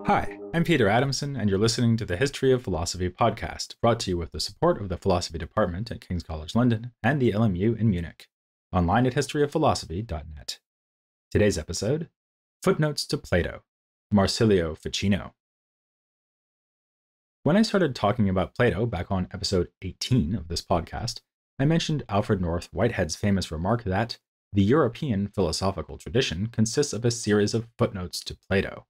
Hi, I'm Peter Adamson, and you're listening to the History of Philosophy podcast, brought to you with the support of the Philosophy Department at King's College London and the LMU in Munich, online at historyofphilosophy.net. Today's episode, Footnotes to Plato, Marsilio Ficino. When I started talking about Plato back on episode 18 of this podcast, I mentioned Alfred North Whitehead's famous remark that the European philosophical tradition consists of a series of footnotes to Plato.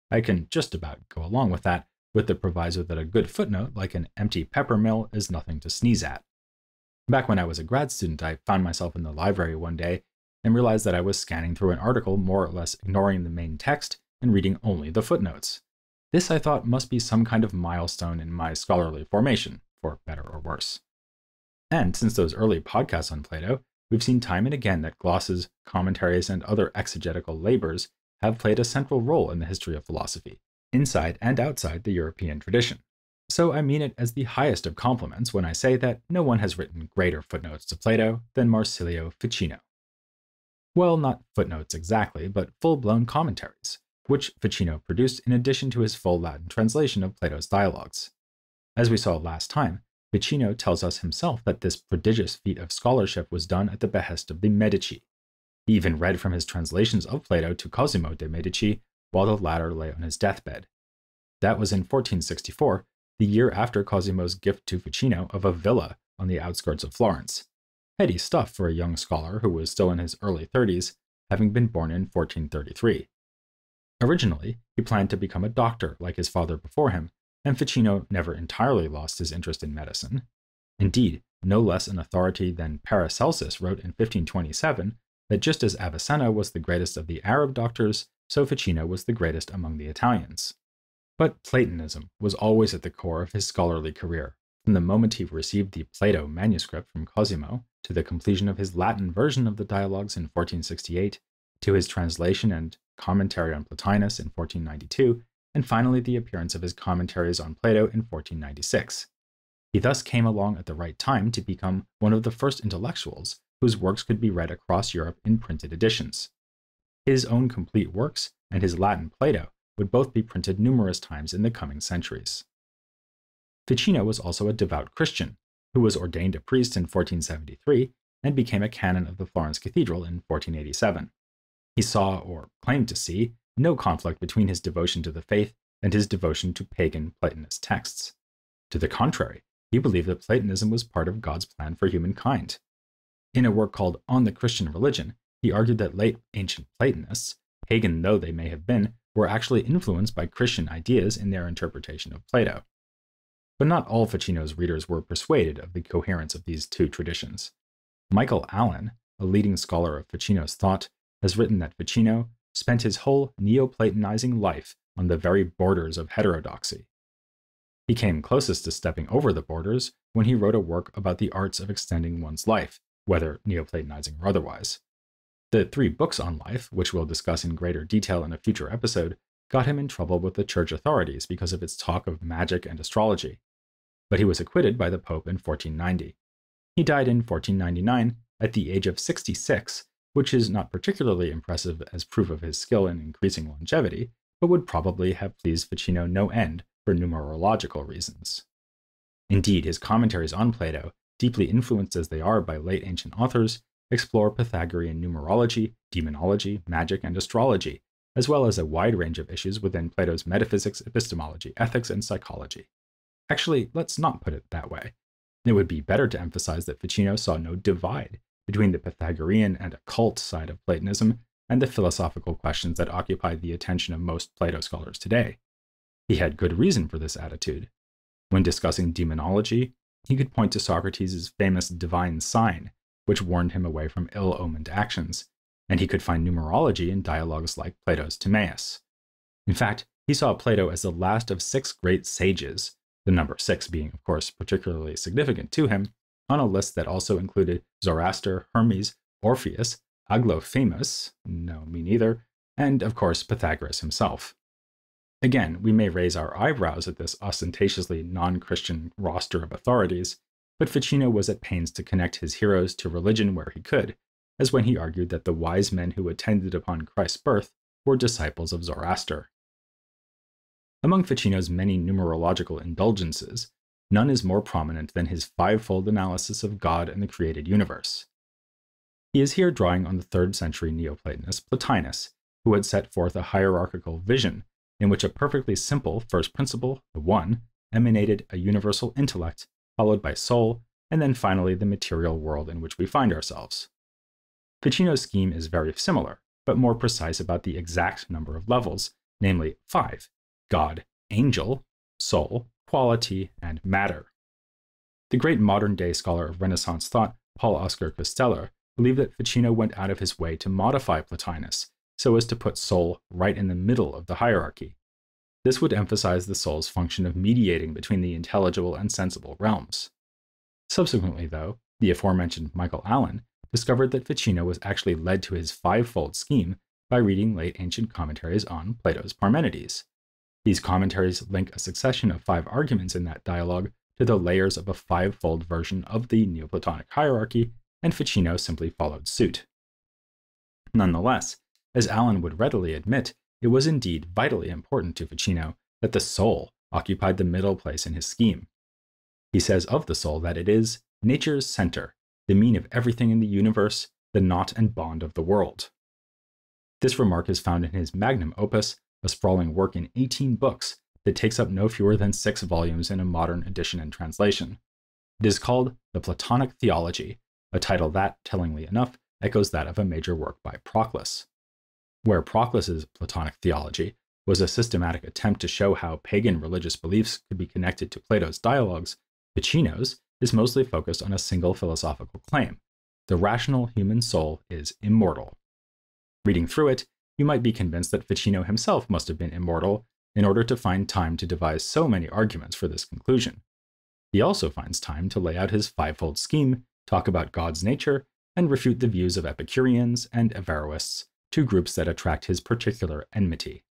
I can just about go along with that, with the proviso that a good footnote, like an empty pepper mill, is nothing to sneeze at. Back when I was a grad student, I found myself in the library one day and realized that I was scanning through an article more or less ignoring the main text and reading only the footnotes. This, I thought, must be some kind of milestone in my scholarly formation, for better or worse. And since those early podcasts on Plato, we've seen time and again that glosses, commentaries, and other exegetical labors have played a central role in the history of philosophy, inside and outside the European tradition. So I mean it as the highest of compliments when I say that no one has written greater footnotes to Plato than Marsilio Ficino. Well, not footnotes exactly, but full-blown commentaries, which Ficino produced in addition to his full Latin translation of Plato's dialogues. As we saw last time, Ficino tells us himself that this prodigious feat of scholarship was done at the behest of the Medici. He even read from his translations of Plato to Cosimo de' Medici while the latter lay on his deathbed. That was in 1464, the year after Cosimo's gift to Ficino of a villa on the outskirts of Florence. Heady stuff for a young scholar who was still in his early 30s, having been born in 1433. Originally, he planned to become a doctor like his father before him, and Ficino never entirely lost his interest in medicine. Indeed, no less an authority than Paracelsus wrote in 1527 that just as Avicenna was the greatest of the Arab doctors, so Ficino was the greatest among the Italians. But Platonism was always at the core of his scholarly career, from the moment he received the Plato manuscript from Cosimo, to the completion of his Latin version of the dialogues in 1468, to his translation and commentary on Plotinus in 1492, and finally the appearance of his commentaries on Plato in 1496. He thus came along at the right time to become one of the first intellectuals whose works could be read across Europe in printed editions. His own complete works and his Latin Plato would both be printed numerous times in the coming centuries. Ficino was also a devout Christian, who was ordained a priest in 1473 and became a canon of the Florence Cathedral in 1487. He saw, or claimed to see, no conflict between his devotion to the faith and his devotion to pagan Platonist texts. To the contrary, he believed that Platonism was part of God's plan for humankind. In a work called On the Christian Religion, he argued that late ancient Platonists, pagan though they may have been, were actually influenced by Christian ideas in their interpretation of Plato. But not all Ficino's readers were persuaded of the coherence of these two traditions. Michael Allen, a leading scholar of Ficino's thought, has written that Ficino spent his whole Neoplatonizing life on the very borders of heterodoxy. He came closest to stepping over the borders when he wrote a work about the arts of extending one's life, whether Neoplatonizing or otherwise. The 3 books on life, which we'll discuss in greater detail in a future episode, got him in trouble with the church authorities because of its talk of magic and astrology. But he was acquitted by the Pope in 1490. He died in 1499 at the age of 66, which is not particularly impressive as proof of his skill in increasing longevity, but would probably have pleased Ficino no end for numerological reasons. Indeed, his commentaries on Plato, deeply influenced as they are by late ancient authors, explore Pythagorean numerology, demonology, magic, and astrology, as well as a wide range of issues within Plato's metaphysics, epistemology, ethics, and psychology. Actually, let's not put it that way. It would be better to emphasize that Ficino saw no divide between the Pythagorean and occult side of Platonism and the philosophical questions that occupy the attention of most Plato scholars today. He had good reason for this attitude. When discussing demonology, he could point to Socrates' famous divine sign, which warned him away from ill-omened actions, and he could find numerology in dialogues like Plato's Timaeus. In fact, he saw Plato as the last of 6 great sages, the number 6 being, of course, particularly significant to him, on a list that also included Zoroaster, Hermes, Orpheus, Aglaophaemus, no, me neither, and, of course, Pythagoras himself. Again, we may raise our eyebrows at this ostentatiously non-Christian roster of authorities, but Ficino was at pains to connect his heroes to religion where he could, as when he argued that the wise men who attended upon Christ's birth were disciples of Zoroaster. Among Ficino's many numerological indulgences, none is more prominent than his fivefold analysis of God and the created universe. He is here drawing on the 3rd century Neoplatonist Plotinus, who had set forth a hierarchical vision in which a perfectly simple first principle, the One, emanated a universal intellect, followed by soul, and then finally the material world in which we find ourselves. Ficino's scheme is very similar, but more precise about the exact number of levels, namely 5: God, angel, soul, quality, and matter. The great modern-day scholar of Renaissance thought, Paul Oscar Costeller, believed that Ficino went out of his way to modify Plotinus so as to put soul right in the middle of the hierarchy. This would emphasize the soul's function of mediating between the intelligible and sensible realms. Subsequently, though, the aforementioned Michael Allen discovered that Ficino was actually led to his fivefold scheme by reading late ancient commentaries on Plato's Parmenides. These commentaries link a succession of 5 arguments in that dialogue to the layers of a fivefold version of the Neoplatonic hierarchy, and Ficino simply followed suit. Nonetheless, as Allen would readily admit, it was indeed vitally important to Ficino that the soul occupied the middle place in his scheme. He says of the soul that it is nature's center, the mean of everything in the universe, the knot and bond of the world. This remark is found in his magnum opus, a sprawling work in 18 books that takes up no fewer than 6 volumes in a modern edition and translation. It is called the Platonic Theology, a title that, tellingly enough, echoes that of a major work by Proclus. Where Proclus's Platonic Theology was a systematic attempt to show how pagan religious beliefs could be connected to Plato's dialogues, Ficino's is mostly focused on a single philosophical claim: the rational human soul is immortal. Reading through it, you might be convinced that Ficino himself must have been immortal in order to find time to devise so many arguments for this conclusion. He also finds time to lay out his fivefold scheme, talk about God's nature, and refute the views of Epicureans and Averroists, 2 groups that attract his particular enmity.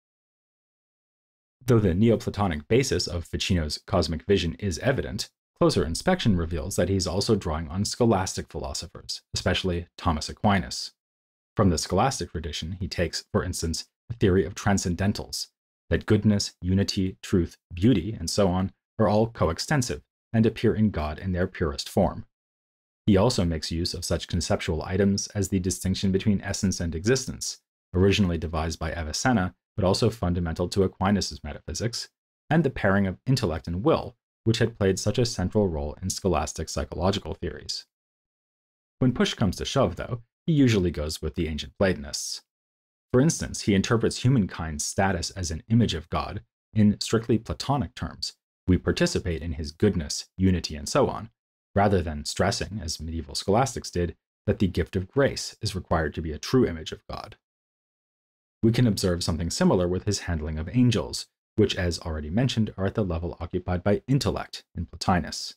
Though the Neoplatonic basis of Ficino's cosmic vision is evident, closer inspection reveals that he's also drawing on scholastic philosophers, especially Thomas Aquinas. From the scholastic tradition, he takes, for instance, the theory of transcendentals, that goodness, unity, truth, beauty, and so on are all coextensive and appear in God in their purest form. He also makes use of such conceptual items as the distinction between essence and existence, originally devised by Avicenna, but also fundamental to Aquinas' metaphysics, and the pairing of intellect and will, which had played such a central role in scholastic psychological theories. When push comes to shove, though, he usually goes with the ancient Platonists. For instance, he interprets humankind's status as an image of God in strictly Platonic terms. We participate in his goodness, unity, and so on, rather than stressing, as medieval scholastics did, that the gift of grace is required to be a true image of God. We can observe something similar with his handling of angels, which, as already mentioned, are at the level occupied by intellect in Plotinus.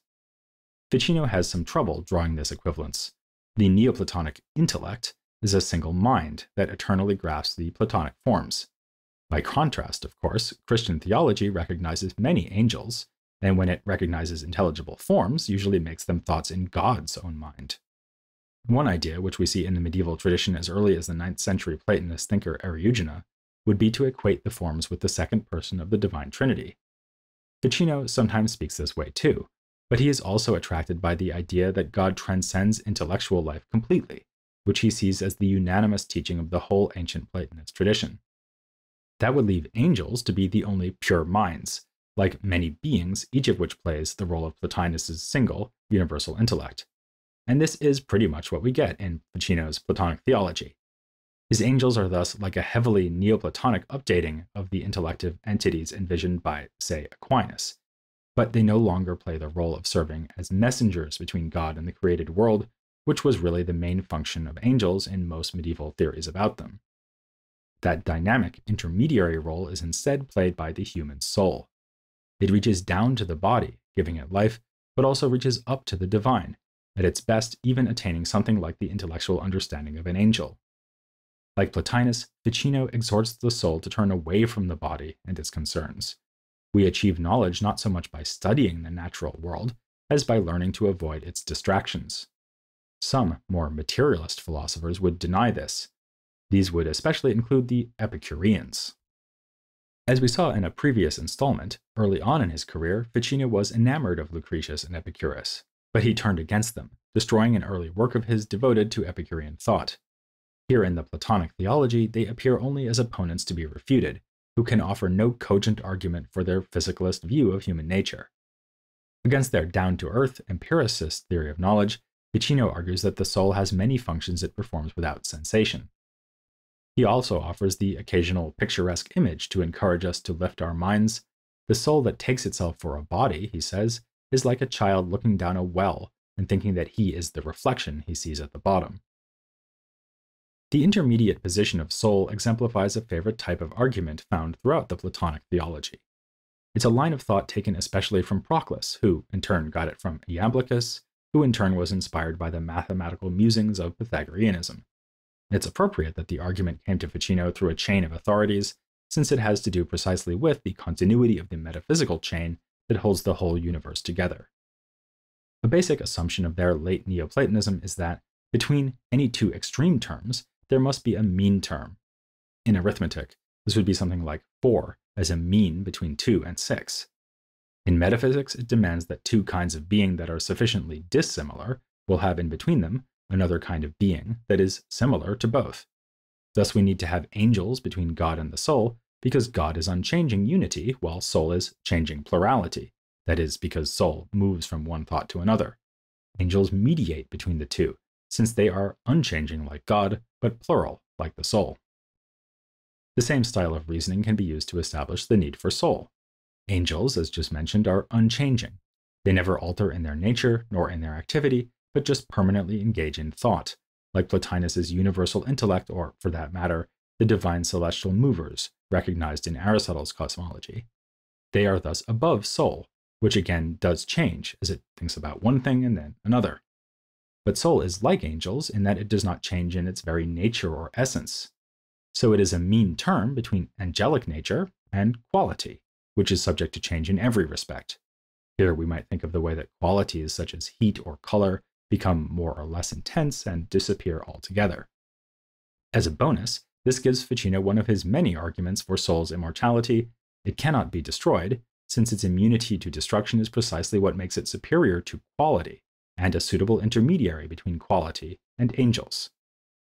Ficino has some trouble drawing this equivalence. The Neoplatonic intellect is a single mind that eternally grasps the Platonic forms. By contrast, of course, Christian theology recognizes many angels, and when it recognizes intelligible forms, usually makes them thoughts in God's own mind. One idea, which we see in the medieval tradition as early as the 9th century Platonist thinker Eriugena, would be to equate the forms with the second person of the Divine Trinity. Ficino sometimes speaks this way too, but he is also attracted by the idea that God transcends intellectual life completely, which he sees as the unanimous teaching of the whole ancient Platonist tradition. That would leave angels to be the only pure minds, like many beings, each of which plays the role of Plotinus' single, universal intellect. And this is pretty much what we get in Ficino's Platonic theology. His angels are thus like a heavily Neoplatonic updating of the intellective entities envisioned by, say, Aquinas, but they no longer play the role of serving as messengers between God and the created world, which was really the main function of angels in most medieval theories about them. That dynamic intermediary role is instead played by the human soul. It reaches down to the body, giving it life, but also reaches up to the divine, at its best even attaining something like the intellectual understanding of an angel. Like Plotinus, Ficino exhorts the soul to turn away from the body and its concerns. We achieve knowledge not so much by studying the natural world, as by learning to avoid its distractions. Some more materialist philosophers would deny this. These would especially include the Epicureans. As we saw in a previous installment, early on in his career, Ficino was enamored of Lucretius and Epicurus, but he turned against them, destroying an early work of his devoted to Epicurean thought. Here in the Platonic Theology, they appear only as opponents to be refuted, who can offer no cogent argument for their physicalist view of human nature. Against their down-to-earth, empiricist theory of knowledge, Ficino argues that the soul has many functions it performs without sensation. He also offers the occasional picturesque image to encourage us to lift our minds. The soul that takes itself for a body, he says, is like a child looking down a well and thinking that he is the reflection he sees at the bottom. The intermediate position of soul exemplifies a favorite type of argument found throughout the Platonic theology. It's a line of thought taken especially from Proclus, who in turn got it from Iamblichus, who in turn was inspired by the mathematical musings of Pythagoreanism. It's appropriate that the argument came to Ficino through a chain of authorities, since it has to do precisely with the continuity of the metaphysical chain that holds the whole universe together. A basic assumption of their late Neoplatonism is that between any two extreme terms, there must be a mean term. In arithmetic, this would be something like 4 as a mean between 2 and 6. In metaphysics, it demands that two kinds of being that are sufficiently dissimilar will have in between them another kind of being that is similar to both. Thus we need to have angels between God and the soul, because God is unchanging unity, while soul is changing plurality. That is, because soul moves from one thought to another. Angels mediate between the two, since they are unchanging like God, but plural like the soul. The same style of reasoning can be used to establish the need for soul. Angels, as just mentioned, are unchanging. They never alter in their nature, nor in their activity, but just permanently engage in thought, like Plotinus's universal intellect, or, for that matter, the divine celestial movers, recognized in Aristotle's cosmology. They are thus above soul, which again does change, as it thinks about one thing and then another. But soul is like angels in that it does not change in its very nature or essence. So it is a mean term between angelic nature and quality, which is subject to change in every respect. Here we might think of the way that qualities such as heat or color become more or less intense and disappear altogether. As a bonus, this gives Ficino one of his many arguments for soul's immortality. It cannot be destroyed, since its immunity to destruction is precisely what makes it superior to quality, and a suitable intermediary between quality and angels.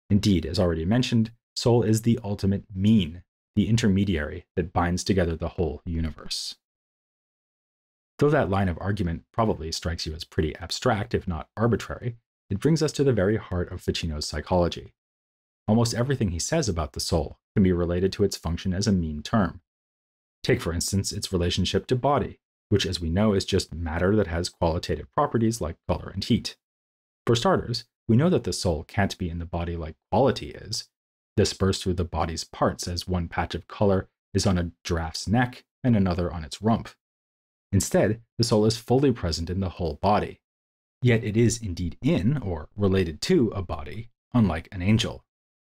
Indeed, as already mentioned, soul is the ultimate mean, the intermediary that binds together the whole universe. Though that line of argument probably strikes you as pretty abstract, if not arbitrary, it brings us to the very heart of Ficino's psychology. Almost everything he says about the soul can be related to its function as a mean term. Take, for instance, its relationship to body, which, as we know, is just matter that has qualitative properties like color and heat. For starters, we know that the soul can't be in the body like quality is, dispersed through the body's parts as one patch of color is on a giraffe's neck and another on its rump. Instead, the soul is fully present in the whole body. Yet it is indeed in, or related to, a body, unlike an angel.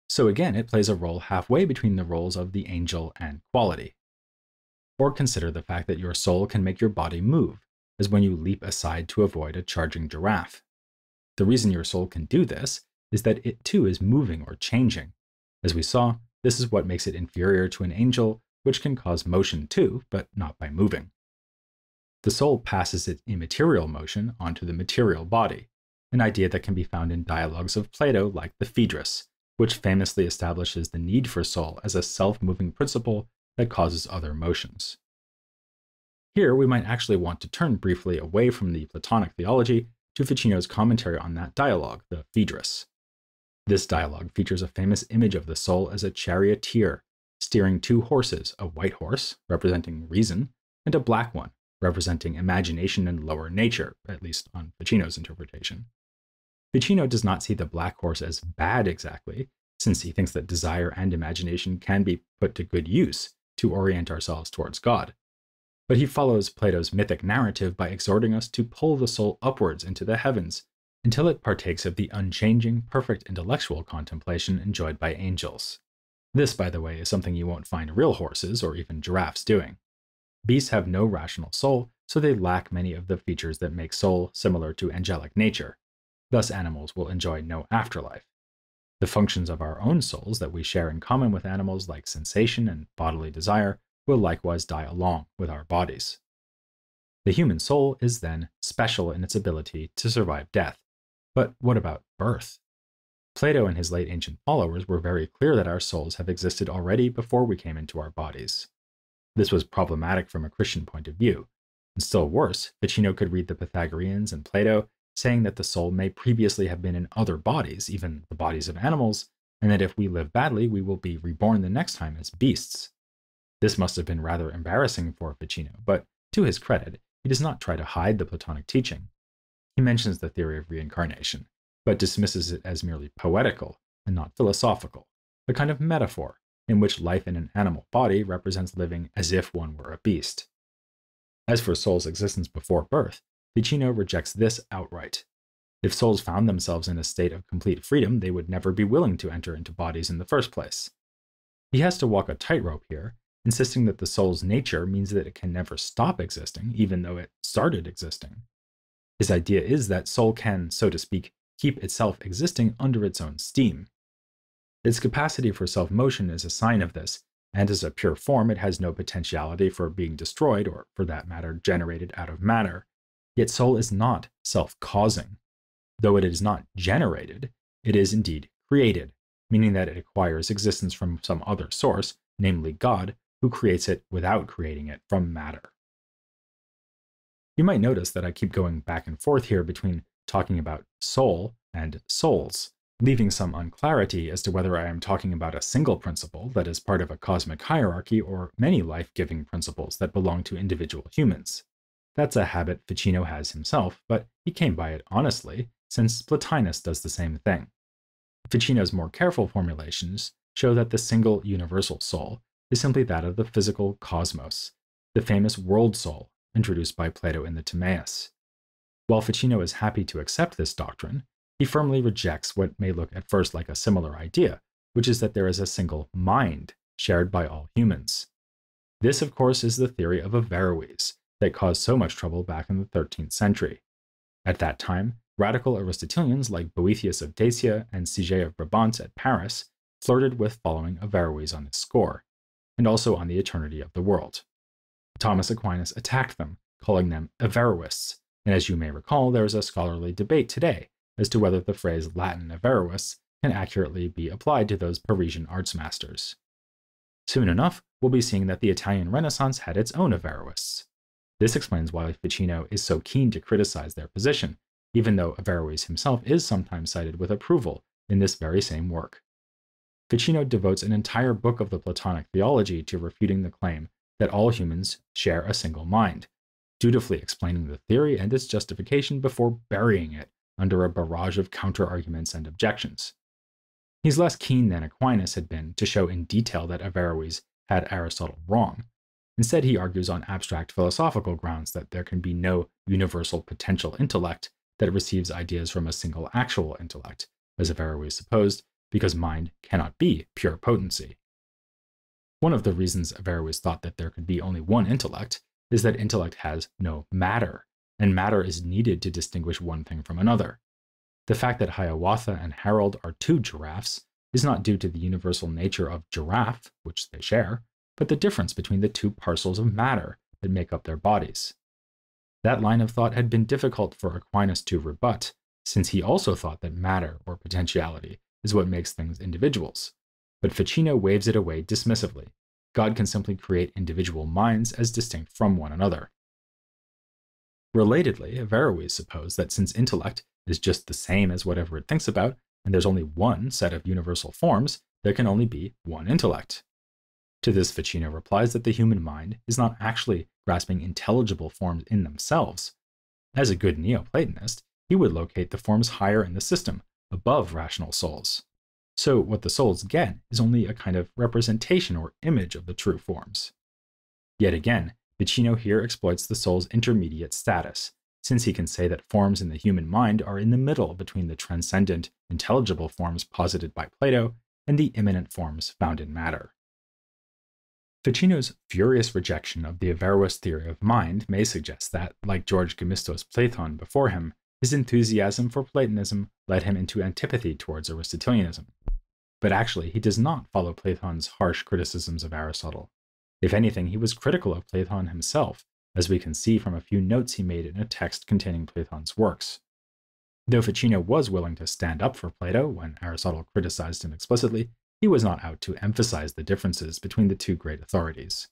So again, it plays a role halfway between the roles of the angel and quality. Or consider the fact that your soul can make your body move, as when you leap aside to avoid a charging giraffe. The reason your soul can do this is that it too is moving or changing. As we saw, this is what makes it inferior to an angel, which can cause motion too, but not by moving. The soul passes its immaterial motion onto the material body, an idea that can be found in dialogues of Plato like the Phaedrus, which famously establishes the need for soul as a self-moving principle that causes other motions. Here we might actually want to turn briefly away from the Platonic theology to Ficino's commentary on that dialogue, the Phaedrus. This dialogue features a famous image of the soul as a charioteer, steering two horses, a white horse, representing reason, and a black one, representing imagination and lower nature, at least on Ficino's interpretation. Ficino does not see the black horse as bad exactly, since he thinks that desire and imagination can be put to good use to orient ourselves towards God. But he follows Plato's mythic narrative by exhorting us to pull the soul upwards into the heavens, until it partakes of the unchanging, perfect intellectual contemplation enjoyed by angels. This, by the way, is something you won't find real horses or even giraffes doing. Beasts have no rational soul, so they lack many of the features that make soul similar to angelic nature. Thus, animals will enjoy no afterlife. The functions of our own souls that we share in common with animals, like sensation and bodily desire, will likewise die along with our bodies. The human soul is then special in its ability to survive death. But what about birth? Plato and his late ancient followers were very clear that our souls have existed already before we came into our bodies. This was problematic from a Christian point of view. And still worse, Ficino could read the Pythagoreans and Plato saying that the soul may previously have been in other bodies, even the bodies of animals, and that if we live badly, we will be reborn the next time as beasts. This must have been rather embarrassing for Ficino, but to his credit, he does not try to hide the Platonic teaching. He mentions the theory of reincarnation, but dismisses it as merely poetical and not philosophical, a kind of metaphor in which life in an animal body represents living as if one were a beast. As for soul's existence before birth, Ficino rejects this outright. If souls found themselves in a state of complete freedom, they would never be willing to enter into bodies in the first place. He has to walk a tightrope here, insisting that the soul's nature means that it can never stop existing, even though it started existing. His idea is that soul can, so to speak, keep itself existing under its own steam. Its capacity for self-motion is a sign of this, and as a pure form it has no potentiality for being destroyed or, for that matter, generated out of matter. Yet soul is not self-causing. Though it is not generated, it is indeed created, meaning that it acquires existence from some other source, namely God, who creates it without creating it from matter. You might notice that I keep going back and forth here between talking about soul and souls, leaving some unclarity as to whether I am talking about a single principle that is part of a cosmic hierarchy or many life-giving principles that belong to individual humans. That's a habit Ficino has himself, but he came by it honestly, since Plotinus does the same thing. Ficino's more careful formulations show that the single universal soul is simply that of the physical cosmos, the famous world soul introduced by Plato in the Timaeus. While Ficino is happy to accept this doctrine, he firmly rejects what may look at first like a similar idea, which is that there is a single mind shared by all humans. This, of course, is the theory of Averroes that caused so much trouble back in the 13th century. At that time, radical Aristotelians like Boethius of Dacia and Sige of Brabant at Paris flirted with following Averroes on this score, and also on the eternity of the world. Thomas Aquinas attacked them, calling them Averroists, and as you may recall, there is a scholarly debate today as to whether the phrase Latin Averroes can accurately be applied to those Parisian arts masters. Soon enough, we'll be seeing that the Italian Renaissance had its own Averroists. This explains why Ficino is so keen to criticize their position, even though Averroes himself is sometimes cited with approval in this very same work. Ficino devotes an entire book of the Platonic Theology to refuting the claim that all humans share a single mind, dutifully explaining the theory and its justification before burying it under a barrage of counter-arguments and objections. He's less keen than Aquinas had been to show in detail that Averroes had Aristotle wrong. Instead, he argues on abstract philosophical grounds that there can be no universal potential intellect that receives ideas from a single actual intellect, as Averroes supposed, because mind cannot be pure potency. One of the reasons Averroes thought that there could be only one intellect is that intellect has no matter, and matter is needed to distinguish one thing from another. The fact that Hiawatha and Harold are two giraffes is not due to the universal nature of giraffe, which they share, but the difference between the two parcels of matter that make up their bodies. That line of thought had been difficult for Aquinas to rebut, since he also thought that matter, or potentiality, is what makes things individuals. But Ficino waves it away dismissively. God can simply create individual minds as distinct from one another. Relatedly, Averroes supposed that since intellect is just the same as whatever it thinks about, and there's only one set of universal forms, there can only be one intellect. To this, Ficino replies that the human mind is not actually grasping intelligible forms in themselves. As a good Neoplatonist, he would locate the forms higher in the system, above rational souls. So what the souls get is only a kind of representation or image of the true forms. Yet again, Ficino here exploits the soul's intermediate status, since he can say that forms in the human mind are in the middle between the transcendent, intelligible forms posited by Plato and the immanent forms found in matter. Ficino's furious rejection of the Averroes theory of mind may suggest that, like George Gemistos Platon before him, his enthusiasm for Platonism led him into antipathy towards Aristotelianism. But actually, he does not follow Platon's harsh criticisms of Aristotle. If anything, he was critical of Platon himself, as we can see from a few notes he made in a text containing Platon's works. Though Ficino was willing to stand up for Plato when Aristotle criticized him explicitly, he was not out to emphasize the differences between the two great authorities.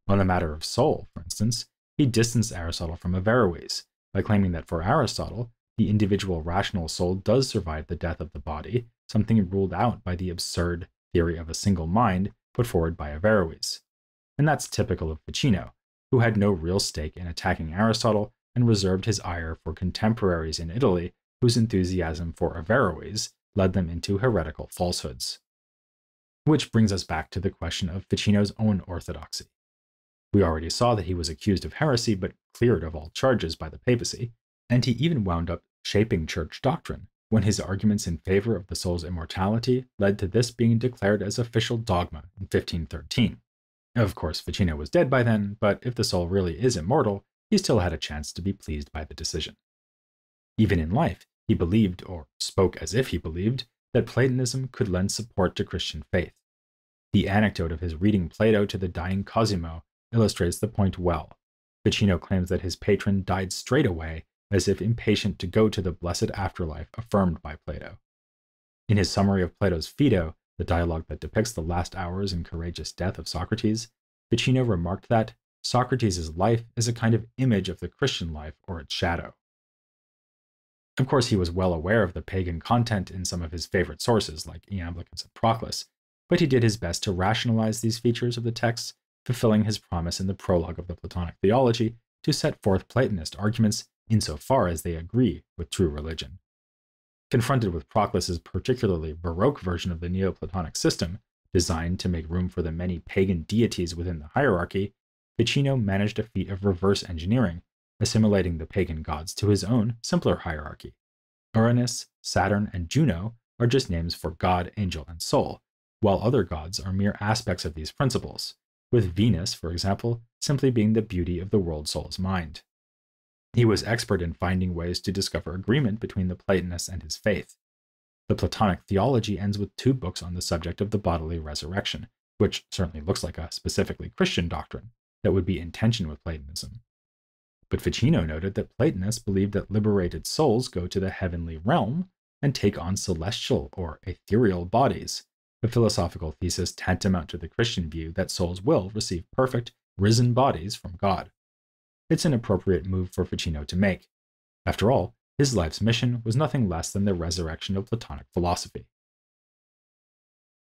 On the matter of soul, for instance, he distanced Aristotle from Averroes by claiming that for Aristotle, the individual rational soul does survive the death of the body, something ruled out by the absurd theory of a single mind put forward by Averroes. And that's typical of Ficino, who had no real stake in attacking Aristotle and reserved his ire for contemporaries in Italy whose enthusiasm for Averroes led them into heretical falsehoods. Which brings us back to the question of Ficino's own orthodoxy. We already saw that he was accused of heresy but cleared of all charges by the papacy, and he even wound up shaping church doctrine when his arguments in favor of the soul's immortality led to this being declared as official dogma in 1513. Of course, Ficino was dead by then, but if the soul really is immortal, he still had a chance to be pleased by the decision. Even in life, he believed, or spoke as if he believed, that Platonism could lend support to Christian faith. The anecdote of his reading Plato to the dying Cosimo illustrates the point well. Ficino claims that his patron died straight away, as if impatient to go to the blessed afterlife affirmed by Plato. In his summary of Plato's Phaedo, the dialogue that depicts the last hours and courageous death of Socrates, Ficino remarked that Socrates' life is a kind of image of the Christian life or its shadow. Of course, he was well aware of the pagan content in some of his favorite sources, like Iamblichus and Proclus, but he did his best to rationalize these features of the texts, fulfilling his promise in the prologue of the Platonic Theology to set forth Platonist arguments insofar as they agree with true religion. Confronted with Proclus's particularly Baroque version of the Neoplatonic system, designed to make room for the many pagan deities within the hierarchy, Ficino managed a feat of reverse engineering, assimilating the pagan gods to his own simpler hierarchy. Uranus, Saturn, and Juno are just names for God, angel, and soul, while other gods are mere aspects of these principles, with Venus, for example, simply being the beauty of the world soul's mind. He was expert in finding ways to discover agreement between the Platonist and his faith. The Platonic Theology ends with 2 books on the subject of the bodily resurrection, which certainly looks like a specifically Christian doctrine that would be in tension with Platonism. But Ficino noted that Platonists believed that liberated souls go to the heavenly realm and take on celestial or ethereal bodies, a philosophical thesis tantamount to the Christian view that souls will receive perfect, risen bodies from God. It's an appropriate move for Ficino to make. After all, his life's mission was nothing less than the resurrection of Platonic philosophy.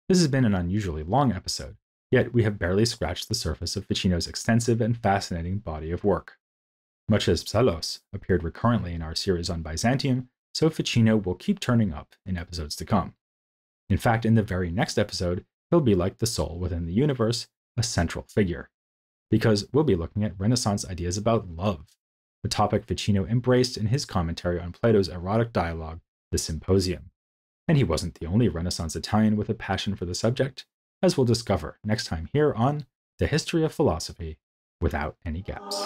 This has been an unusually long episode, yet we have barely scratched the surface of Ficino's extensive and fascinating body of work. Much as Psellos appeared recurrently in our series on Byzantium, so Ficino will keep turning up in episodes to come. In fact, in the very next episode, he'll be like the soul within the universe, a central figure. Because we'll be looking at Renaissance ideas about love, the topic Ficino embraced in his commentary on Plato's erotic dialogue, The Symposium. And he wasn't the only Renaissance Italian with a passion for the subject, as we'll discover next time here on The History of Philosophy Without Any Gaps.